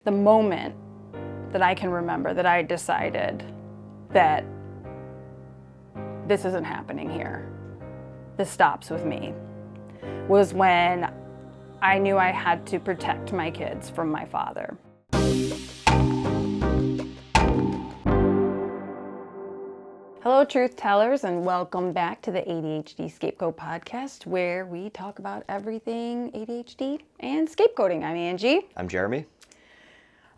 The moment that I can remember that I decided that this isn't happening here, this stops with me, was when I knew I had to protect my kids from my father. Hello, truth tellers, and welcome back to the ADHD Scapegoat podcast, where we talk about everything ADHD and scapegoating. I'm Angie. I'm Jeremy.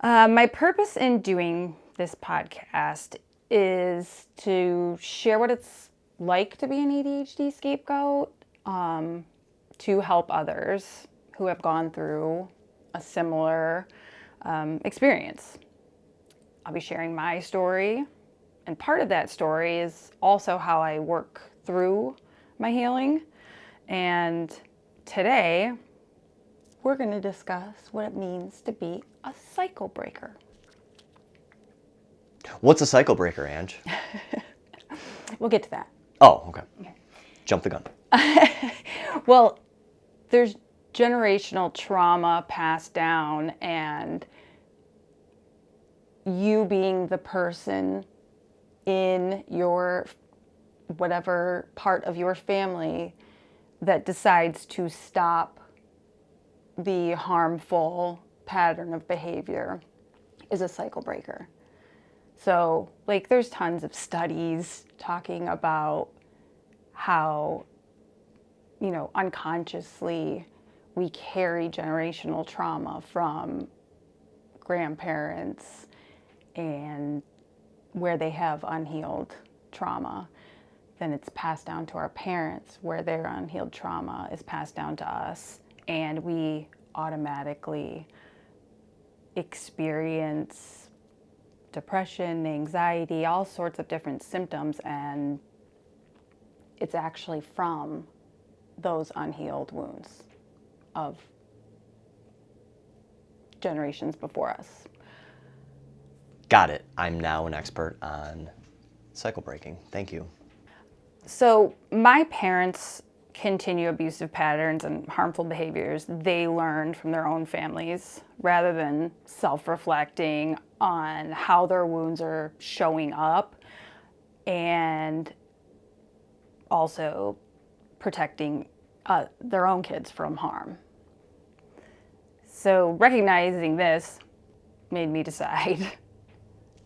My purpose in doing this podcast is to share what it's like to be an ADHD scapegoat, to help others who have gone through a similar experience. I'll be sharing my story, and part of that story is also how I work through my healing. And today, we're going to discuss what it means to be a cycle breaker. What's a cycle breaker, Ange? We'll get to that. Oh, okay. Jump the gun. Well, there's generational trauma passed down, and you being the person in your whatever part of your family that decides to stop the harmful pattern of behavior is a cycle breaker. So, there's tons of studies talking about how, unconsciously we carry generational trauma from grandparents and where they have unhealed trauma. Then it's passed down to our parents, where their unhealed trauma is passed down to us, and we automatically experience depression, anxiety, all sorts of different symptoms, and it's actually from those unhealed wounds of generations before us. Got it. I'm now an expert on cycle breaking. Thank you. So my parents continue abusive patterns and harmful behaviors they learned from their own families, rather than self-reflecting on how their wounds are showing up and also protecting their own kids from harm. So recognizing this made me decide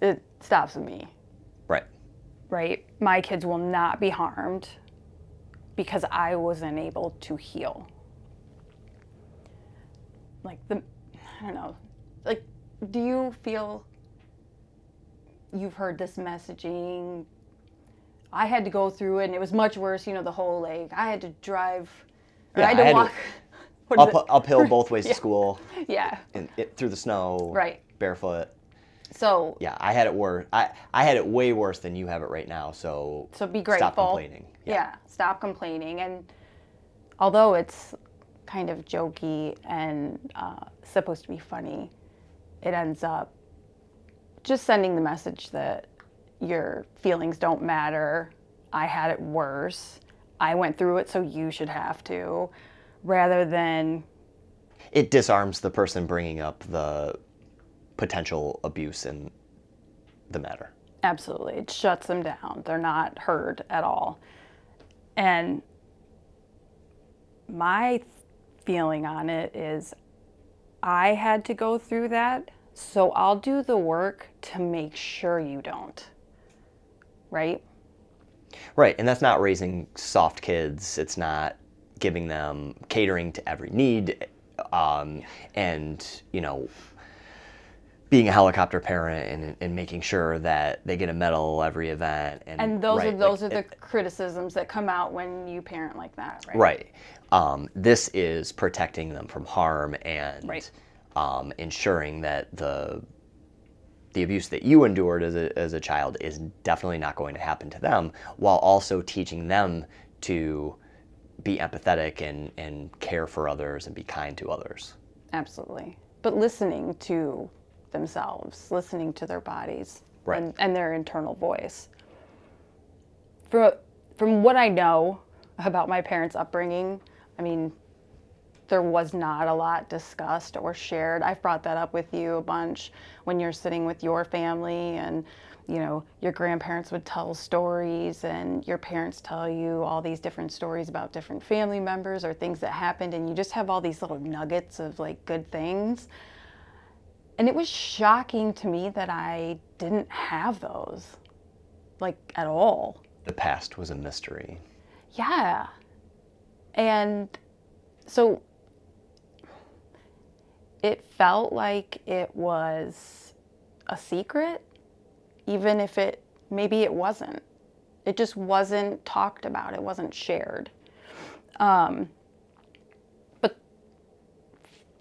it stops with me. Right? My kids will not be harmed because I wasn't able to heal. Do you feel you've heard this messaging? I had to go through it, and it was much worse, the whole, I had to drive, or I had to walk. Uphill both ways to school. Yeah. Through the snow. Right. Barefoot. So. Yeah, I had it worse. I had it way worse than you have it right now, so be grateful. Stop complaining. Yeah, stop complaining. And although it's kind of jokey and supposed to be funny, it ends up just sending the message that your feelings don't matter. I had it worse. I went through it, so you should have to, rather than... It disarms the person bringing up the potential abuse in the matter. Absolutely. It shuts them down. They're not heard at all. And my feeling on it is I had to go through that, so I'll do the work to make sure you don't. Right? Right, and that's not raising soft kids. It's not giving them, catering to every need, and, being a helicopter parent and making sure that they get a medal every event. And those are the criticisms that come out when you parent like that, right? Right. This is protecting them from harm and right. Ensuring that the abuse that you endured as a child is definitely not going to happen to them, while also teaching them to be empathetic and care for others and be kind to others. Absolutely. But listening to themselves, listening to their bodies, right. and their internal voice. From what I know about my parents' upbringing, there was not a lot discussed or shared. I've brought that up with you a bunch when you're sitting with your family, and your grandparents would tell stories and your parents tell you all these different stories about different family members or things that happened, and you just have all these little nuggets of like good things. And it was shocking to me that I didn't have those, like, at all. The past was a mystery. Yeah. And so it felt like it was a secret, even if maybe it wasn't. It just wasn't talked about. It wasn't shared. But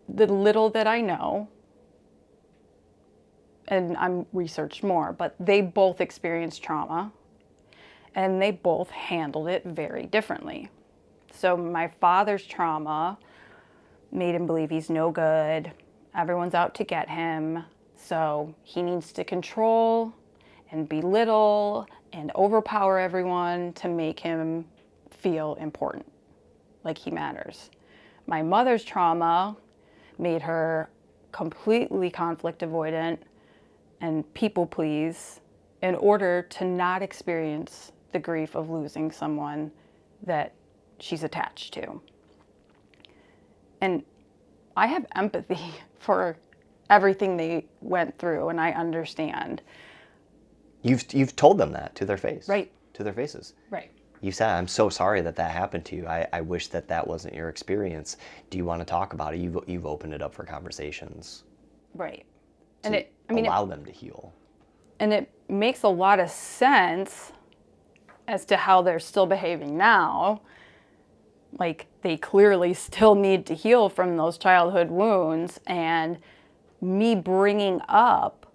the little that I know, and I'm researched more, but they both experienced trauma and they both handled it very differently. So my father's trauma made him believe he's no good. Everyone's out to get him. So he needs to control and belittle and overpower everyone to make him feel important, like he matters. My mother's trauma made her completely conflict avoidant and people please in order to not experience the grief of losing someone that she's attached to. And I have empathy for everything they went through, and I understand. You've told them that to their face. Right. To their faces. Right. You said, I'm so sorry that happened to you. I wish that wasn't your experience. Do you want to talk about it? You've opened it up for conversations. Right. And allow them to heal. And it makes a lot of sense as to how they're still behaving now. Like, they clearly still need to heal from those childhood wounds, and me bringing up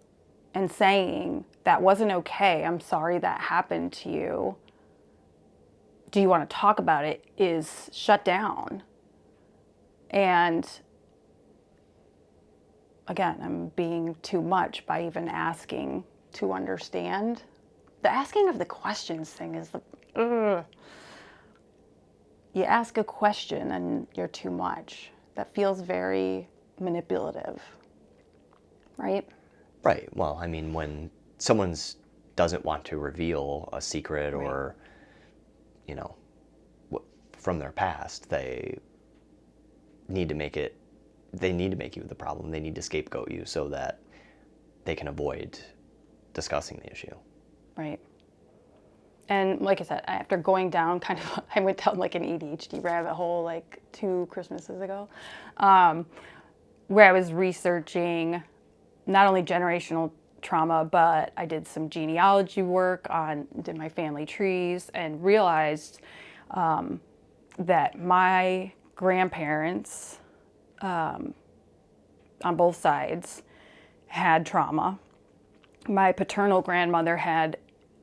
and saying, that wasn't okay, I'm sorry that happened to you, do you want to talk about it, is shut down. And again, I'm being too much by even asking to understand. The asking of the questions thing is ugh. You ask a question and you're too much. That feels very manipulative, right? Right. Well, I mean, when someone doesn't want to reveal a secret Right. or, from their past, they need to make you the problem. They need to scapegoat you so that they can avoid discussing the issue. Right. And like I said, after going down I went down like an ADHD rabbit hole like 2 Christmases ago, where I was researching not only generational trauma, but I did some genealogy work did my family trees, and realized that my grandparents on both sides had trauma. My paternal grandmother had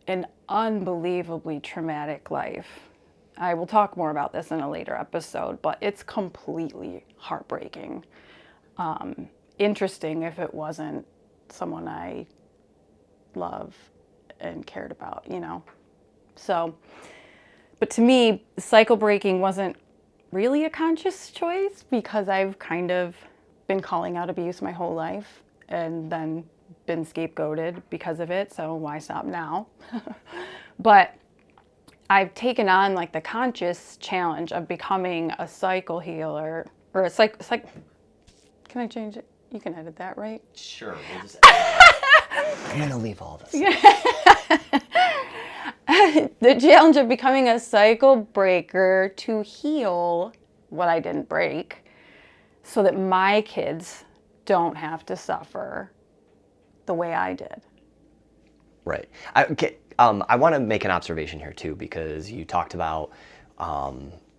an unbelievably traumatic life. I will talk more about this in a later episode, but it's completely heartbreaking. Interesting if it wasn't someone I love and cared about, So, but to me, cycle breaking wasn't really a conscious choice, because I've kind of been calling out abuse my whole life and then been scapegoated because of it, so why stop now? But I've taken on like the conscious challenge of becoming a cycle healer, or a cycle. Can I change it? You can edit that, right? Sure. We'll just I'm going to leave all this. The challenge of becoming a cycle breaker to heal what I didn't break, so that my kids don't have to suffer the way I did. Right. I want to make an observation here too, because you talked about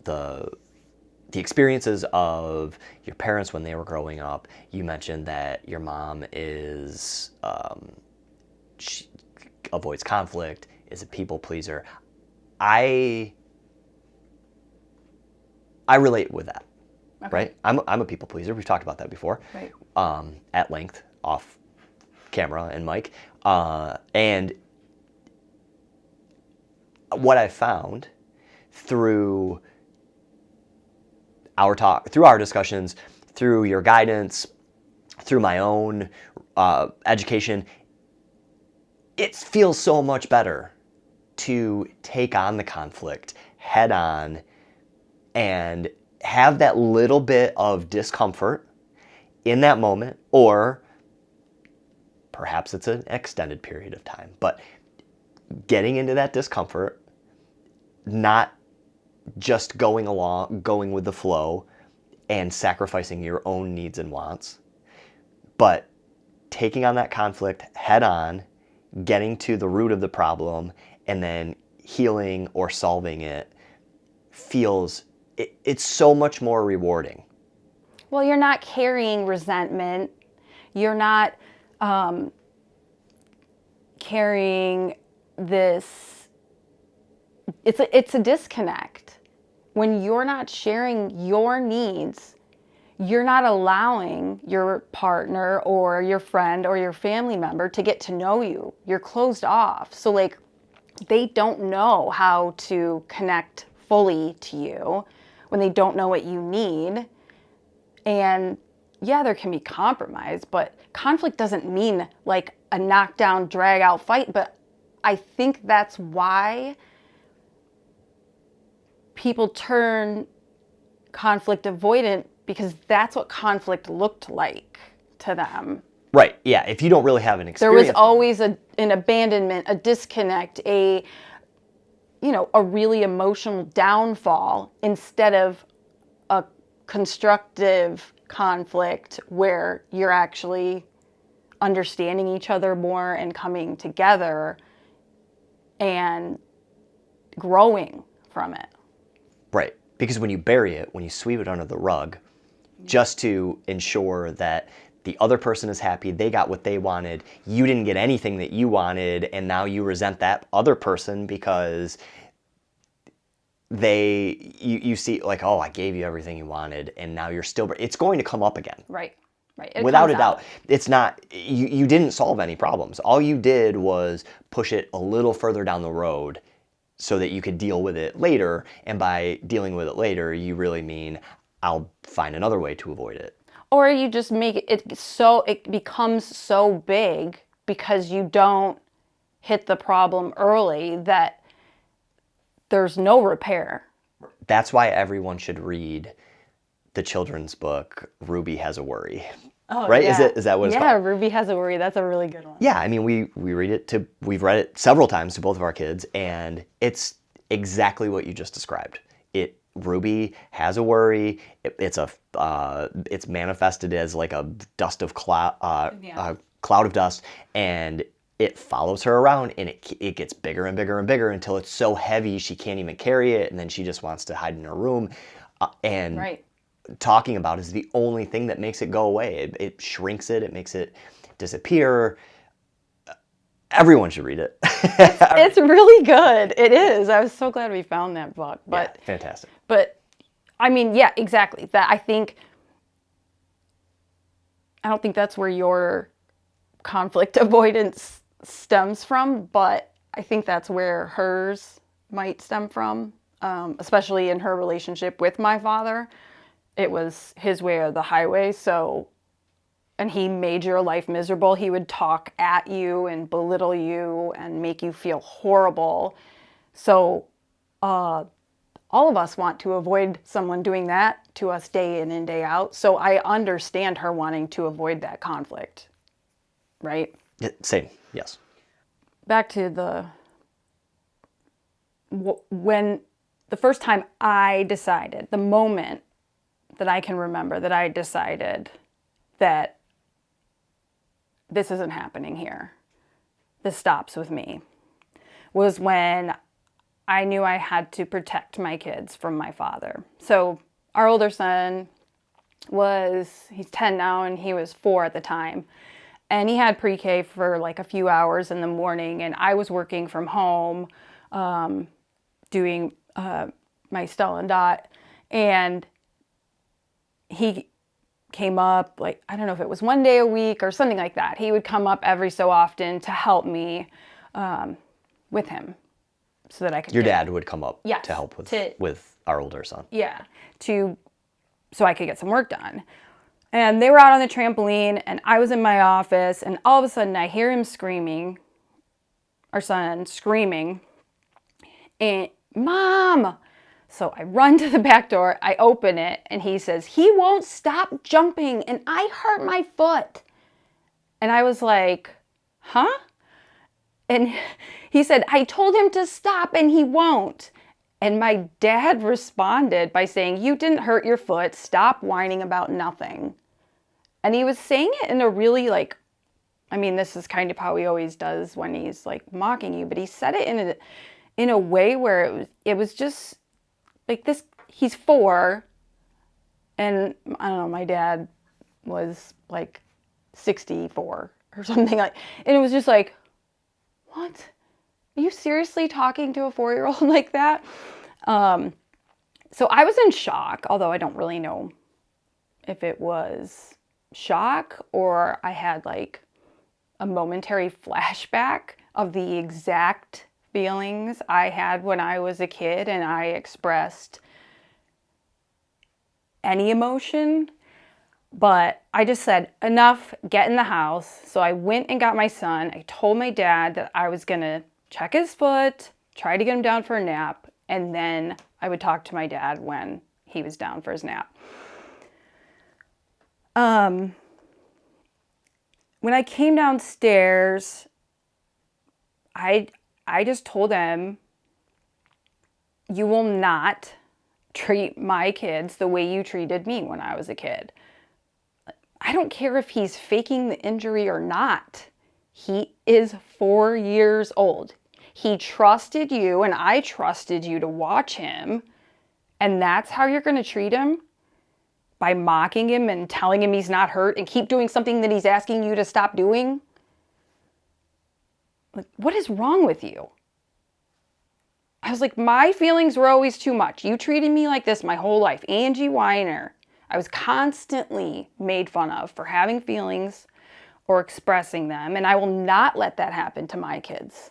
the experiences of your parents when they were growing up. You mentioned that your mom she avoids conflict, is a people pleaser. I relate with that. Okay. Right? I'm a people pleaser. We've talked about that before. Right. At length, off camera and mic. And what I found through through our discussions, through your guidance, through my own education, it feels so much better to take on the conflict head on and have that little bit of discomfort in that moment, or perhaps it's an extended period of time, but getting into that discomfort, not just going with the flow and sacrificing your own needs and wants, but taking on that conflict head on, getting to the root of the problem, and then healing or solving it it's so much more rewarding. Well, you're not carrying resentment. You're not carrying this. It's a disconnect. When you're not sharing your needs, you're not allowing your partner or your friend or your family member to get to know you. You're closed off. So like, they don't know how to connect fully to you when they don't know what you need. And yeah, there can be compromise, but conflict doesn't mean like a knockdown, drag out fight. But I think that's why people turn conflict avoidant, because that's what conflict looked like to them. Right. Yeah. If you don't really have an experience, there was always an abandonment, a disconnect, a really emotional downfall, instead of a constructive conflict where you're actually understanding each other more and coming together and growing from it. Right. Because when you bury it, when you sweep it under the rug, just to ensure that the other person is happy, they got what they wanted, you didn't get anything that you wanted, and now you resent that other person because you see like, oh, I gave you everything you wanted, and now you're still, it's going to come up again. Right. Without a doubt. It's not, you didn't solve any problems. All you did was push it a little further down the road so that you could deal with it later. And by dealing with it later, you really mean I'll find another way to avoid it. Or you just make it becomes so big because you don't hit the problem early that there's no repair. That's why everyone should read the children's book, Ruby Has a Worry. Oh, right? Yeah. Is that what it's called? Yeah, Ruby Has a Worry. That's a really good one. Yeah, I mean, we've read it several times to both of our kids, and it's exactly what you just described. Ruby has a worry. It's manifested as like a cloud of dust, and it follows her around, and it gets bigger and bigger and bigger until it's so heavy she can't even carry it, and then she just wants to hide in her room. Right. Talking about is the only thing that makes it go away. It shrinks it. It makes it disappear. Everyone should read it. It's really good. It is. I was so glad we found that book. But yeah, fantastic. But I mean, yeah, exactly. I don't think that's where your conflict avoidance stems from, but I think that's where hers might stem from, especially in her relationship with my father. It was his way or the highway. And he made your life miserable. He would talk at you and belittle you and make you feel horrible. So all of us want to avoid someone doing that to us day in and day out. So I understand her wanting to avoid that conflict, right? Same, yes. Back to when the first time I decided, the moment that I can remember that I decided that this isn't happening here, this stops with me, was when I knew I had to protect my kids from my father. So our older son he's 10 now, and he was 4 at the time. And he had pre-K for like a few hours in the morning, and I was working from home, doing my Stella and Dot, and he came up, like, I don't know if it was one day a week or something like that. He would come up every so often to help me with him so that I could Your dad would come up Yes, to help with our older son. Yeah, to so I could get some work done. And they were out on the trampoline, and I was in my office, and all of a sudden I hear him screaming, our son screaming, and Mom! So I run to the back door, I open it, and he says, he won't stop jumping, and I hurt my foot. And I was like, huh? And he said, I told him to stop, and he won't. And my dad responded by saying, you didn't hurt your foot, stop whining about nothing. And he was saying it in a really like, I mean, this is kind of how he always does when he's like mocking you, but he said it in a way where it was just like this, he's 4, and I don't know, my dad was like 64 or something like, and it was just like, what? Are you seriously talking to a 4-year-old like that? So I was in shock, although I don't really know if it was shock or I had like a momentary flashback of the exact feelings I had when I was a kid and I expressed any emotion. But I just said, enough, get in the house. So I went and got my son. I told my dad that I was going to check his foot, try to get him down for a nap, and then I would talk to my dad when he was down for his nap. When I came downstairs, I just told him, you will not treat my kids the way you treated me when I was a kid. I don't care if he's faking the injury or not. He is 4 years old. He trusted you and I trusted you to watch him. And that's how you're going to treat him? By mocking him and telling him he's not hurt and keep doing something that he's asking you to stop doing? Like, what is wrong with you? I was like, my feelings were always too much. You treated me like this my whole life. Angie Weiner. I was constantly made fun of for having feelings or expressing them, and I will not let that happen to my kids.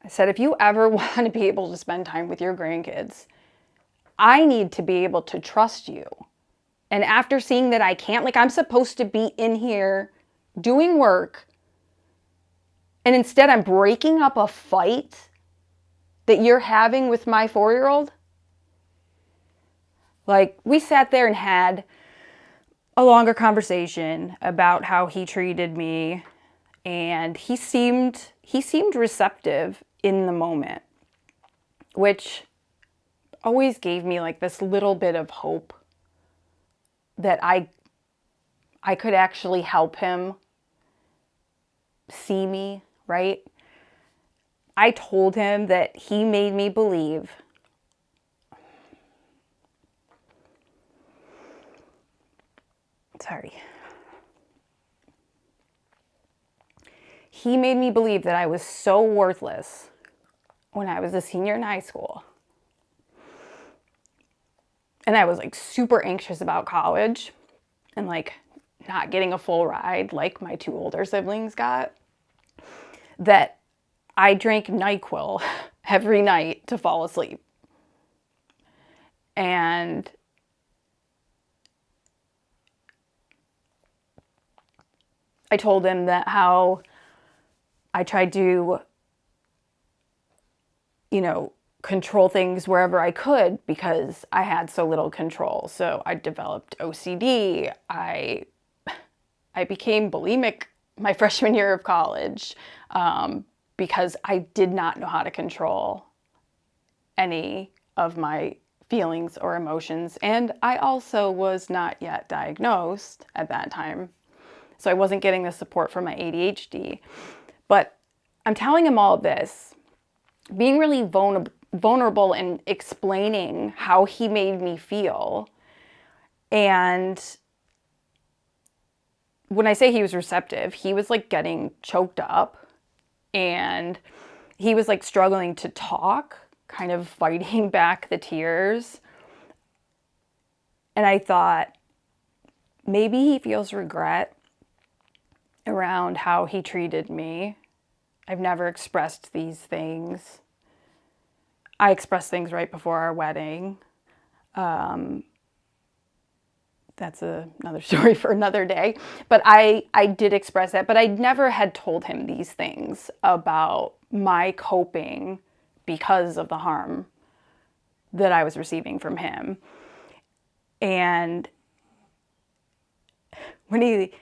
I said, if you ever want to be able to spend time with your grandkids, I need to be able to trust you. And after seeing that I can't, like I'm supposed to be in here doing work, and instead I'm breaking up a fight that you're having with my 4-year-old. Like, we sat there and had a longer conversation about how he treated me, and he seemed receptive in the moment, which always gave me like this little bit of hope that I could actually help him see me, right? I told him that he made me believe he made me believe that I was so worthless when I was a senior in high school. And I was like super anxious about college and like not getting a full ride like my 2 older siblings got. That I drank NyQuil every night to fall asleep. And I told him that how I tried to, control things wherever I could because I had so little control. So I developed OCD. I became bulimic my freshman year of college because I did not know how to control any of my feelings or emotions. And I also was not yet diagnosed at that time. So I wasn't getting the support for my ADHD. But I'm telling him all of this, being really vulnerable and explaining how he made me feel. And when I say he was receptive, he was like getting choked up and he was like struggling to talk, kind of fighting back the tears. And I thought, maybe he feels regret around how he treated me. I've never expressed these things. I expressed things right before our wedding. that's another story for another day. But I did express that, but I never had told him these things about my coping because of the harm that I was receiving from him. And when he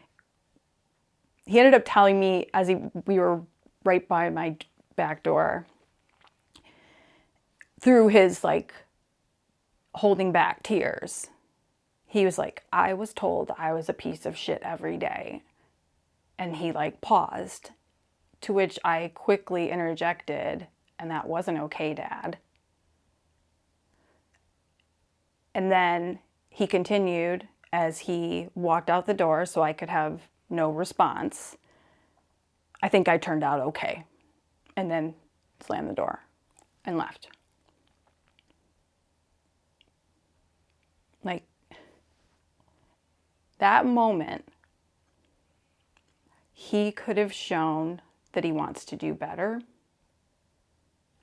ended up telling me as we were right by my back door, through his like holding back tears, he was like, I was told I was a piece of shit every day. And he like paused, to which I quickly interjected, and that wasn't okay, Dad. And then he continued as he walked out the door so I could have no response. I think I turned out okay. And then slammed the door and left. Like, that moment, he could have shown that he wants to do better,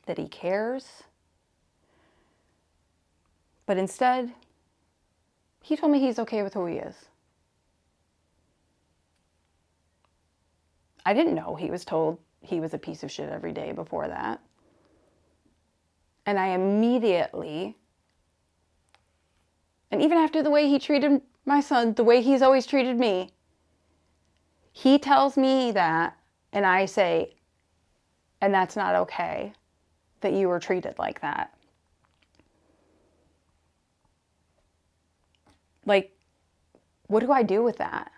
that he cares. But instead, he told me he's okay with who he is. I didn't know he was told he was a piece of shit every day before that. And I immediately, and even after the way he treated my son, the way he's always treated me, he tells me that, and I say, and that's not okay that you were treated like that. Like, what do I do with that?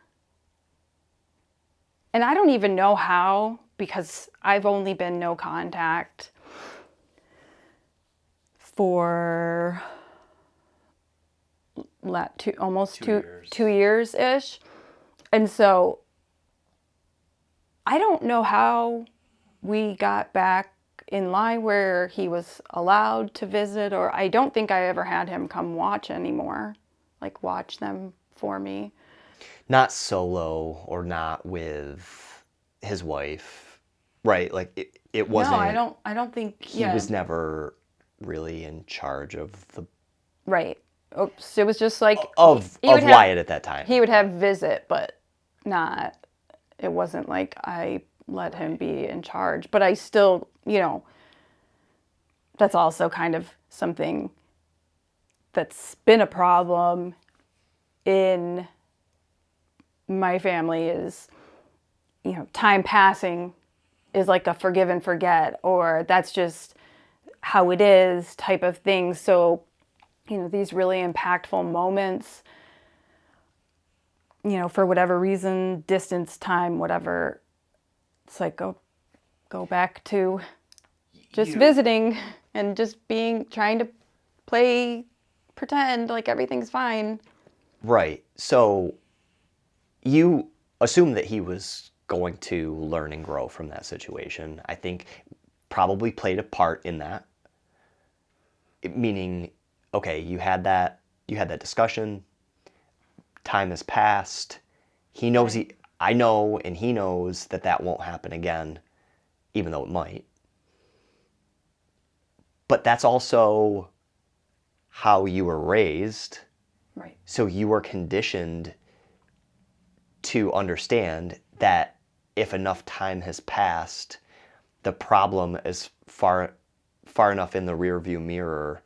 And I don't even know how, because I've only been no contact for almost 2 years-ish. And so I don't know how we got back in line where he was allowed to visit, or I don't think I ever had him come watch anymore, like watch them for me. Not solo or not with his wife, right? Like it wasn't. No, I don't think he was never really in charge of the. Right. Oops. It was just like of Wyatt at that time. He would have visit, but not. It wasn't like I let him be in charge, but I still, that's also kind of something that's been a problem in my family is, time passing is like a forgive and forget, or that's just how it is type of thing. So, these really impactful moments, for whatever reason, distance, time, whatever, it's like go back to just visiting and just trying to pretend like everything's fine. Right. So you assume that he was going to learn and grow from that situation. I think probably played a part in that. Meaning, okay, you had that discussion. Time has passed. He knows I know, and he knows that won't happen again, even though it might. But that's also how you were raised. Right. So you were conditioned to understand that if enough time has passed, the problem is far enough in the rearview mirror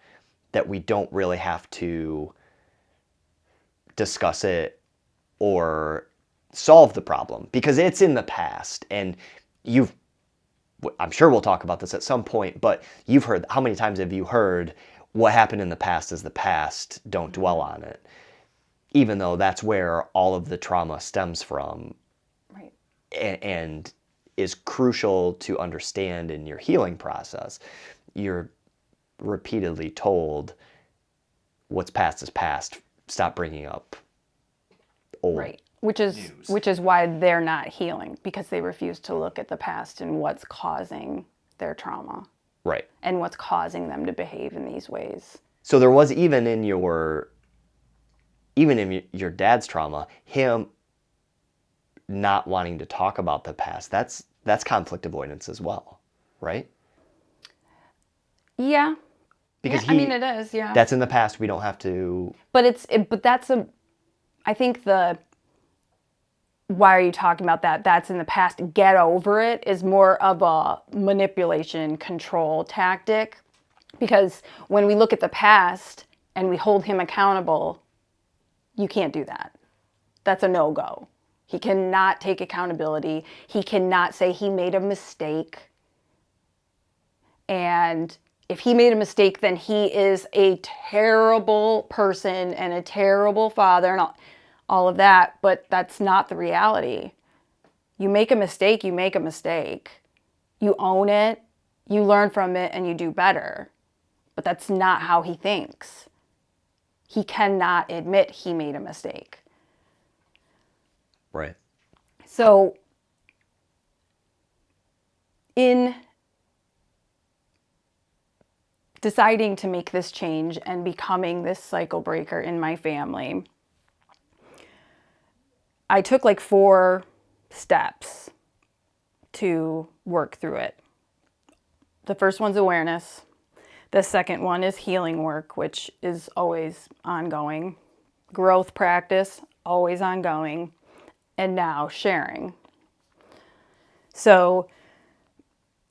that we don't really have to discuss it or solve the problem because it's in the past. And I'm sure we'll talk about this at some point, but you've heard, how many times have you heard, what happened in the past is the past, don't dwell on it? Even though that's where all of the trauma stems from. Right. And is crucial to understand in your healing process. You're repeatedly told what's past is past. Stop bringing up old right. Which is why they're not healing, because they refuse to look at the past and what's causing their trauma. Right. And what's causing them to behave in these ways. So there was even in your dad's trauma, him not wanting to talk about the past. That's conflict avoidance as well, right? Yeah. Because it is, yeah. That's in the past. We don't have to. But but that's I think why are you talking about that? That's in the past. Get over it is more of a manipulation control tactic. Because when we look at the past and we hold him accountable, you can't do that. That's a no-go. He cannot take accountability. He cannot say he made a mistake. And if he made a mistake, then he is a terrible person and a terrible father and all of that. But that's not the reality. You make a mistake, you make a mistake. You own it, you learn from it, and you do better. But that's not how he thinks. He cannot admit he made a mistake. Right. So, in deciding to make this change and becoming this cycle breaker in my family, I took like 4 steps to work through it. The first one's awareness. The second one is healing work, which is always ongoing. Growth practice, always ongoing. And now sharing. So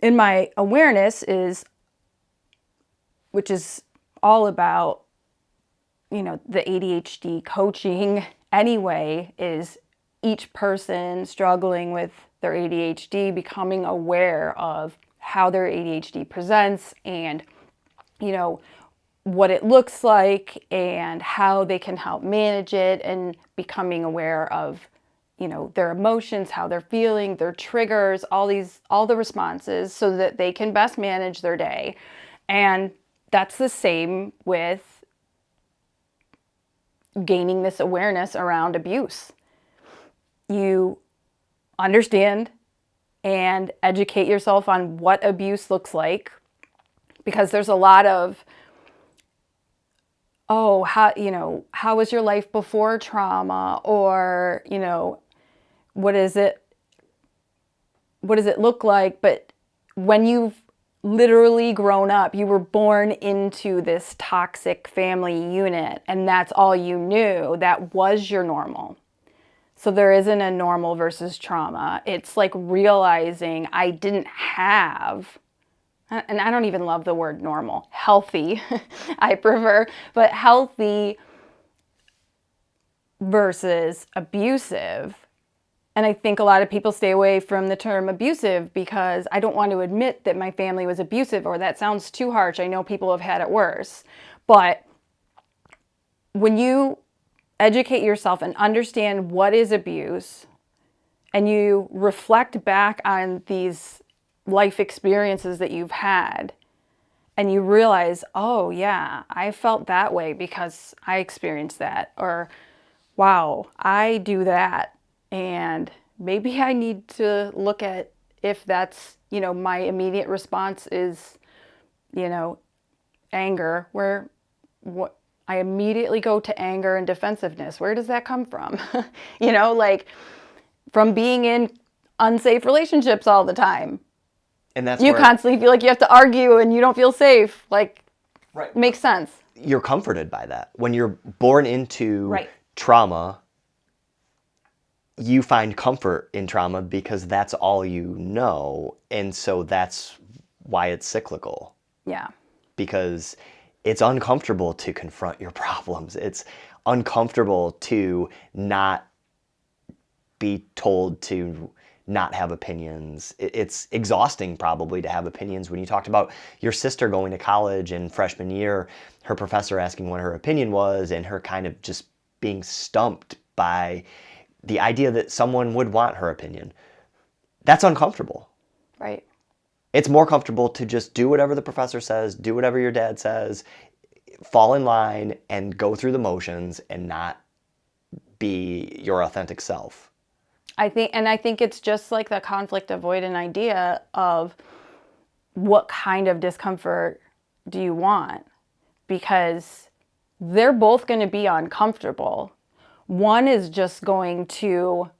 in my awareness which is all about, the ADHD coaching anyway, is each person struggling with their ADHD becoming aware of how their ADHD presents and, what it looks like and how they can help manage it, and becoming aware of, their emotions, how they're feeling, their triggers, all the responses, so that they can best manage their day. And that's the same with gaining this awareness around abuse. You understand and educate yourself on what abuse looks like, because there's a lot of, how was your life before trauma? Or, what does it look like? But when you've literally grown up, you were born into this toxic family unit, and that's all you knew. That was your normal. So there isn't a normal versus trauma. It's like realizing I didn't have, and I don't even love the word normal, healthy, I prefer, but healthy versus abusive. And I think a lot of people stay away from the term abusive because I don't want to admit that my family was abusive, or that sounds too harsh. I know people have had it worse. But when you educate yourself and understand what is abuse, and you reflect back on these life experiences that you've had, and you realize, oh yeah, I felt that way because I experienced that, or wow, I do that. And maybe I need to look at if that's, my immediate response is, anger, what I immediately go to anger and defensiveness. Where does that come from? Like from being in unsafe relationships all the time. And that's you constantly feel like you have to argue and you don't feel safe. Like, right. Makes sense. You're comforted by that. When you're born into right. trauma, you find comfort in trauma because that's all you know. And so that's why it's cyclical. Yeah. Because it's uncomfortable to confront your problems. It's uncomfortable to not be told to not have opinions. It's exhausting probably to have opinions. When you talked about your sister going to college in freshman year, her professor asking what her opinion was, and her kind of just being stumped by the idea that someone would want her opinion. That's uncomfortable. Right. It's more comfortable to just do whatever the professor says, do whatever your dad says, fall in line and go through the motions and not be your authentic self. I think it's just like the conflict avoidant idea of what kind of discomfort do you want? Because they're both going to be uncomfortable. One is just going to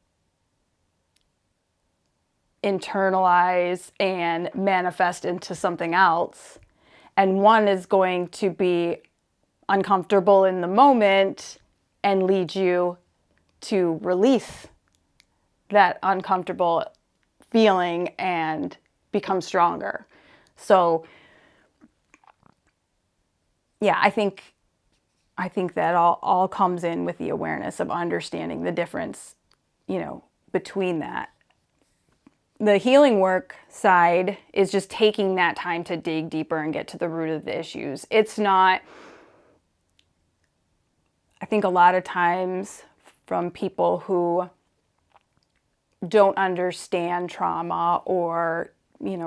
internalize and manifest into something else. And one is going to be uncomfortable in the moment and lead you to release that uncomfortable feeling and become stronger. So yeah, I think that all comes in with the awareness of understanding the difference, between that. The healing work side is just taking that time to dig deeper and get to the root of the issues. It's not, I think a lot of times from people who don't understand trauma or,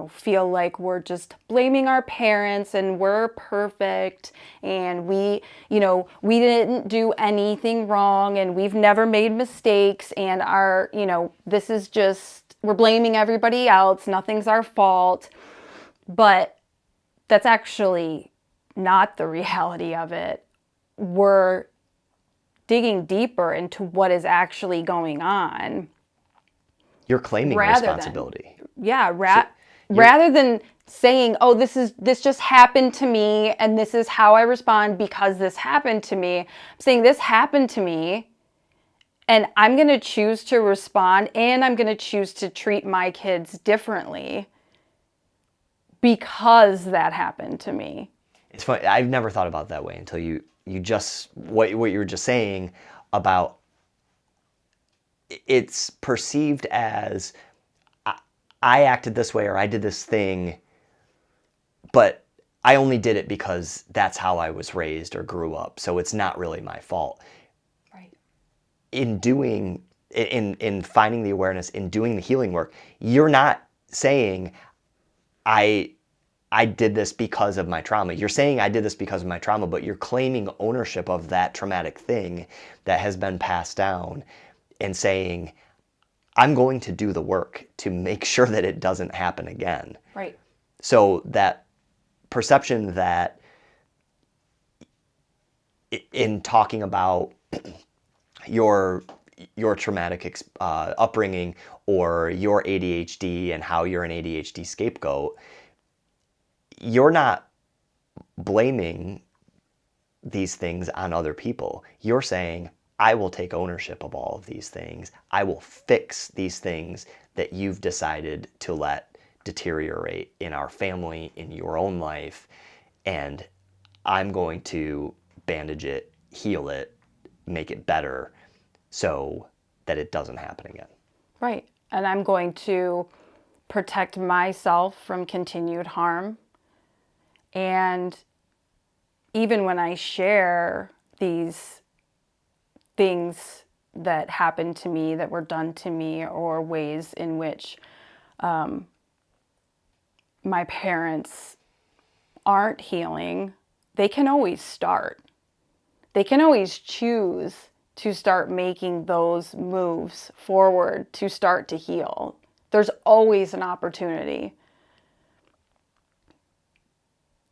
feel like we're just blaming our parents and we're perfect and we didn't do anything wrong and we've never made mistakes and this is just, we're blaming everybody else, nothing's our fault. But that's actually not the reality of it. We're digging deeper into what is actually going on. You're claiming responsibility. Rather than saying, oh, this just happened to me and this is how I respond because this happened to me. I'm saying this happened to me and I'm going to choose to respond and I'm going to choose to treat my kids differently because that happened to me. It's funny. I've never thought about it that way until you just, what you were just saying about it's perceived as I acted this way or I did this thing, but I only did it because that's how I was raised or grew up. So it's not really my fault. Right. In finding the awareness, in doing the healing work, you're not saying I did this because of my trauma. You're saying I did this because of my trauma, but you're claiming ownership of that traumatic thing that has been passed down and saying, I'm going to do the work to make sure that it doesn't happen again. Right. So that perception that in talking about your traumatic upbringing or your ADHD and how you're an ADHD scapegoat, you're not blaming these things on other people. You're saying, I will take ownership of all of these things. I will fix these things that you've decided to let deteriorate in our family, in your own life, and I'm going to bandage it, heal it, make it better so that it doesn't happen again. Right. And I'm going to protect myself from continued harm. And even when I share these things that happened to me, that were done to me, or ways in which my parents aren't healing, they can always start. They can always choose to start making those moves forward to start to heal. There's always an opportunity.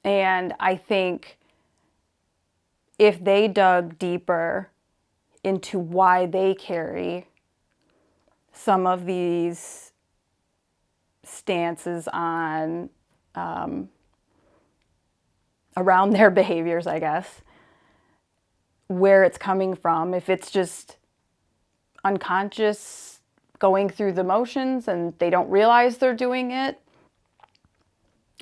And I think if they dug deeper into why they carry some of these stances on around their behaviors, I guess, where it's coming from, if it's just unconscious going through the motions and they don't realize they're doing it,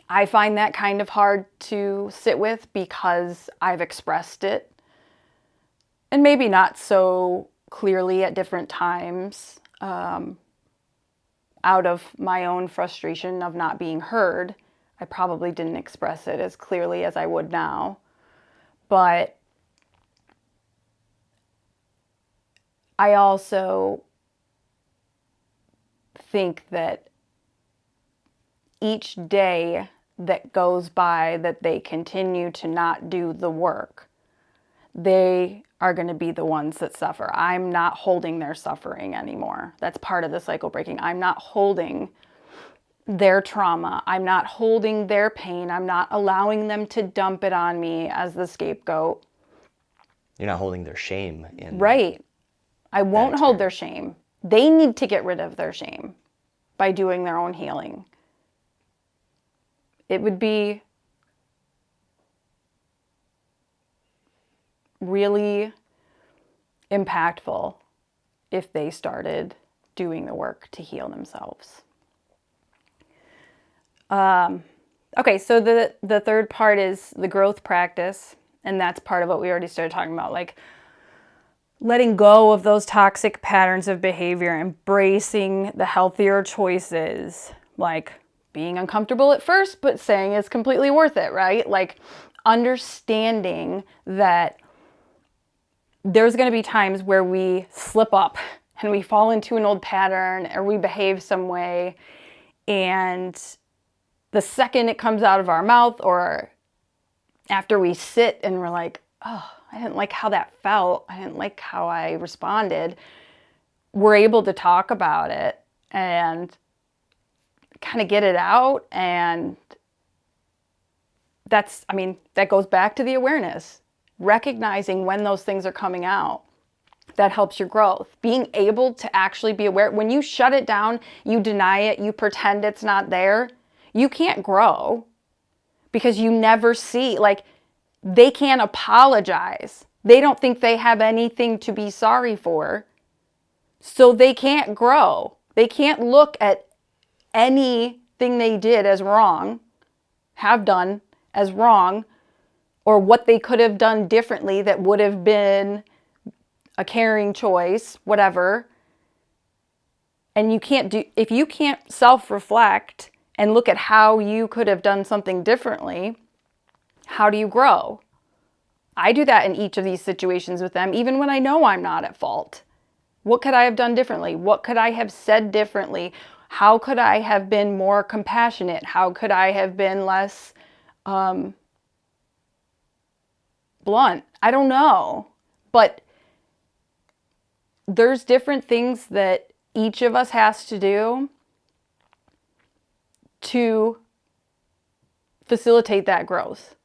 I find that kind of hard to sit with because I've expressed it. And maybe not so clearly at different times, out of my own frustration of not being heard. I probably didn't express it as clearly as I would now. But I also think that each day that goes by that they continue to not do the work, they are going to be the ones that suffer. I'm not holding their suffering anymore. That's part of the cycle breaking. I'm not holding their trauma. I'm not holding their pain. I'm not allowing them to dump it on me as the scapegoat. You're not holding their shame in. Right. I won't hold their shame. They need to get rid of their shame by doing their own healing. It would be really impactful if they started doing the work to heal themselves. Okay, so the third part is the growth practice, and that's part of what we already started talking about, like letting go of those toxic patterns of behavior, embracing the healthier choices, like being uncomfortable at first, but saying it's completely worth it, right? Like understanding that there's going to be times where we slip up and we fall into an old pattern or we behave some way, and the second it comes out of our mouth or after we sit and we're like, oh, I didn't like how that felt, I didn't like how I responded, we're able to talk about it and kind of get it out. And that goes back to the awareness, recognizing when those things are coming out. That helps your growth. Being able to actually be aware. When you shut it down, you deny it, you pretend it's not there, you can't grow because you never see, like, they can't apologize. They don't think they have anything to be sorry for. So they can't grow. They can't look at anything they did as wrong, have done as wrong, or what they could have done differently that would have been a caring choice, whatever. And if you can't self-reflect and look at how you could have done something differently, how do you grow? I do that in each of these situations with them, even when I know I'm not at fault. What could I have done differently? What could I have said differently? How could I have been more compassionate? How could I have been less blunt? I don't know. But there's different things that each of us has to do to facilitate that growth.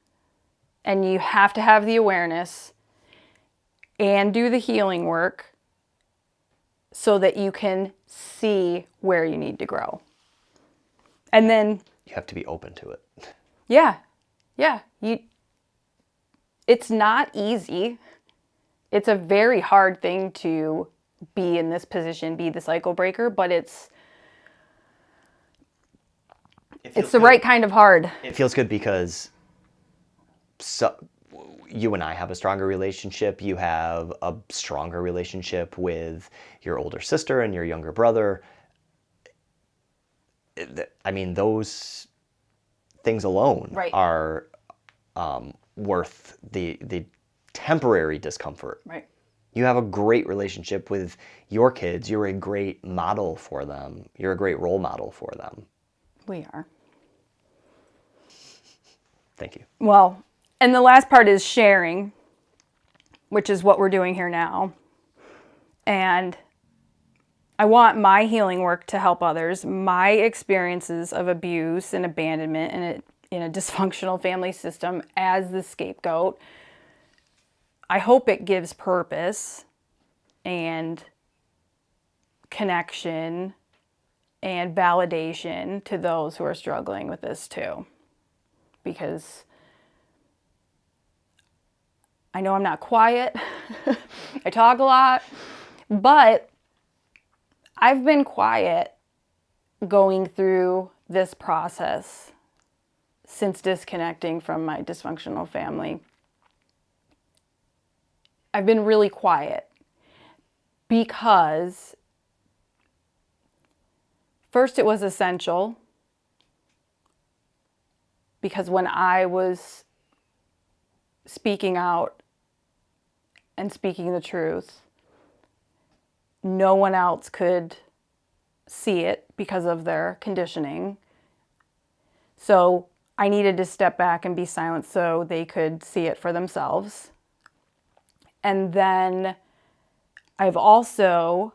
And you have to have the awareness and do the healing work so that you can see where you need to grow. And then you have to be open to it. Yeah. It's not easy. It's a very hard thing to be in this position, be the cycle breaker, but it's the right kind of hard. It feels good because you and I have a stronger relationship. You have a stronger relationship with your older sister and your younger brother. I mean, those things alone are worth the temporary discomfort. Right. You have a great relationship with your kids. You're a great model for them. You're a great role model for them. We are. Thank you. Well, and the last part is sharing, which is what we're doing here now. And I want my healing work to help others. My experiences of abuse and abandonment in a dysfunctional family system as the scapegoat, I hope it gives purpose and connection and validation to those who are struggling with this too. Because I know I'm not quiet. I talk a lot, but I've been quiet going through this process since disconnecting from my dysfunctional family. I've been really quiet because first it was essential, because when I was speaking out and speaking the truth, no one else could see it because of their conditioning. So I needed to step back and be silent so they could see it for themselves. And then I've also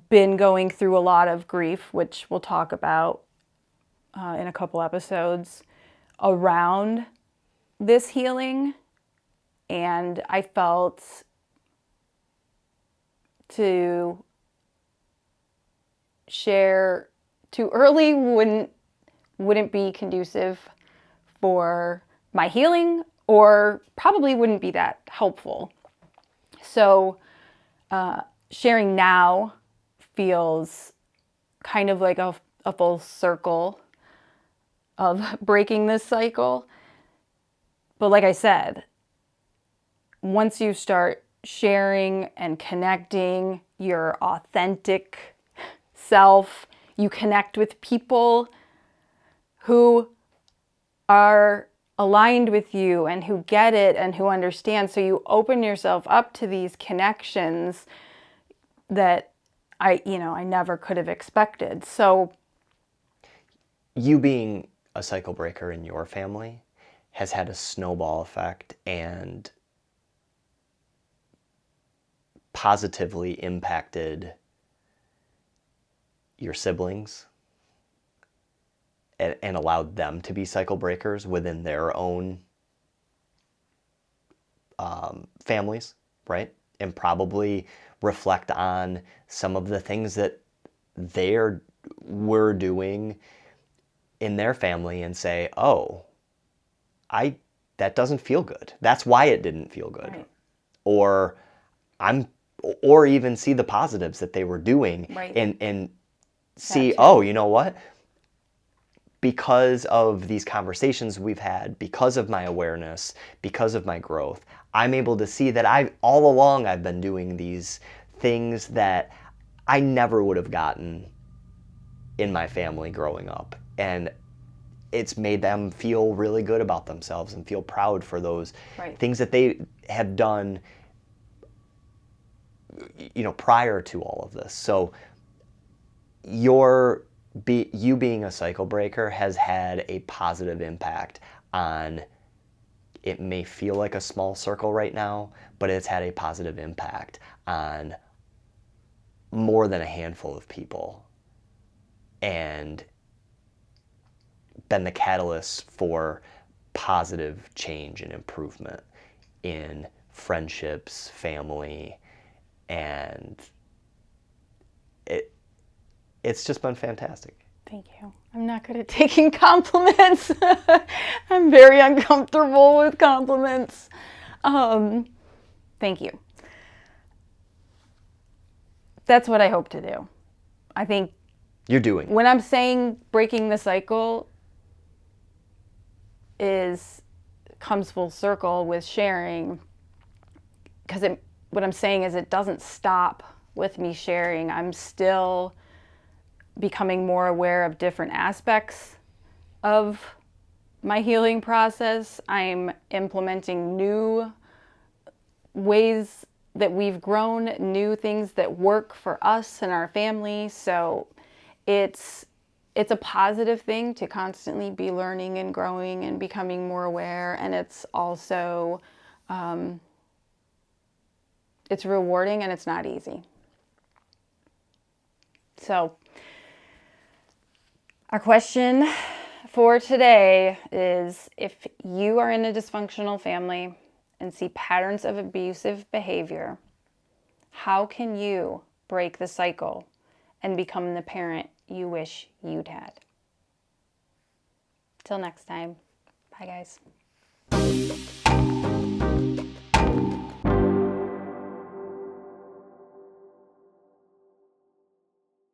been going through a lot of grief, which we'll talk about in a couple episodes, around this healing. And I felt to share too early wouldn't be conducive for my healing, or probably wouldn't be that helpful. So sharing now feels kind of like a full circle of breaking this cycle. But like I said, once you start sharing and connecting your authentic self, you connect with people who are aligned with you and who get it and who understand. So you open yourself up to these connections that I never could have expected. So you being a cycle breaker in your family has had a snowball effect and positively impacted your siblings and allowed them to be cycle breakers within their own families, right? And probably reflect on some of the things that were doing in their family and say, oh, that doesn't feel good. That's why it didn't feel good. Right. Or even see the positives that they were doing, right. and see, oh, you know what? Because of these conversations we've had, because of my awareness, because of my growth, I'm able to see that all along I've been doing these things that I never would have gotten in my family growing up. And it's made them feel really good about themselves and feel proud for those things that they have done, prior to all of this. So you being a cycle breaker has had a positive impact on, it may feel like a small circle right now, but it's had a positive impact on more than a handful of people and been the catalyst for positive change and improvement in friendships, family, and it's just been fantastic. Thank you. I'm not good at taking compliments. I'm very uncomfortable with compliments. Thank you. That's what I hope to do. I think you're doing it. When I'm saying breaking the cycle comes full circle with sharing, because what I'm saying is it doesn't stop with me sharing. I'm still becoming more aware of different aspects of my healing process. I'm implementing new ways that we've grown, new things that work for us and our family. So it's a positive thing to constantly be learning and growing and becoming more aware. And it's also, it's rewarding and it's not easy. So our question for today is, if you are in a dysfunctional family and see patterns of abusive behavior, how can you break the cycle and become the parent you wish you'd had? Till next time. Bye, guys.